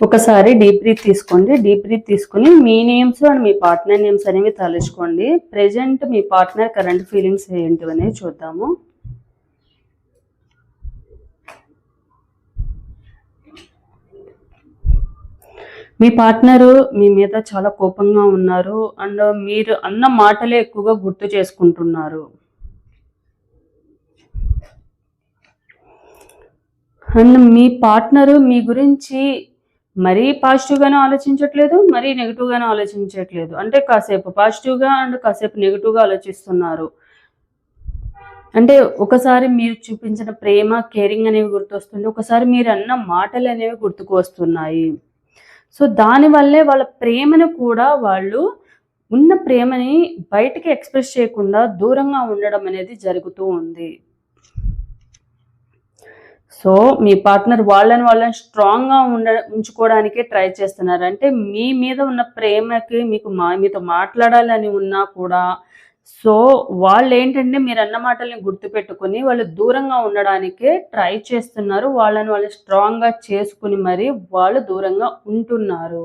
ఒకసారి deep breath తీసుకోండి. Deep breath తీసుకుని మీ నేమ్స్ అండ్ మీ పార్ట్నర్ నేమ్స్ అనేవి తలుచుకోండి. ప్రెజెంట్ మీ పార్ట్నర్ కరెంట్ ఫీలింగ్స్ ఏంటివనేవి చూద్దాము. మీ పార్ట్నరు మీ మీద చాలా కోపంగా ఉన్నారు అండ్ మీరు అన్న మాటలే ఎక్కువగా గుర్తు చేసుకుంటున్నారు. అండ్ మీ పార్ట్నరు మీ గురించి మరీ పాజిటివ్గానే ఆలోచించట్లేదు, మరీ నెగిటివ్గానే ఆలోచించట్లేదు. అంటే కాసేపు పాజిటివ్గా అండ్ కాసేపు నెగిటివ్గా ఆలోచిస్తున్నారు. అంటే ఒకసారి మీరు చూపించిన ప్రేమ, కేరింగ్ అనేవి గుర్తొస్తుంది. ఒకసారి మీరు అన్న మాటలు అనేవి గుర్తుకు వస్తున్నాయి. సో దానివల్లే వాళ్ళ ప్రేమను కూడా వాళ్ళు ఉన్న ప్రేమని బయటికి ఎక్స్ప్రెస్ చేయకుండా దూరంగా ఉండడం అనేది జరుగుతూ ఉంది. సో మీ పార్ట్నర్ వాళ్ళని స్ట్రాంగ్గా ఉంచుకోవడానికే ట్రై చేస్తున్నారు. అంటే మీ మీద ఉన్న ప్రేమకి మీతో మాట్లాడాలని ఉన్నా కూడా సో వాళ్ళు ఏంటంటే మీరు అన్న మాటల్ని గుర్తుపెట్టుకుని వాళ్ళు దూరంగా ఉండడానికే ట్రై చేస్తున్నారు. వాళ్ళని స్ట్రాంగ్గా చేసుకుని మరి వాళ్ళు దూరంగా ఉంటున్నారు.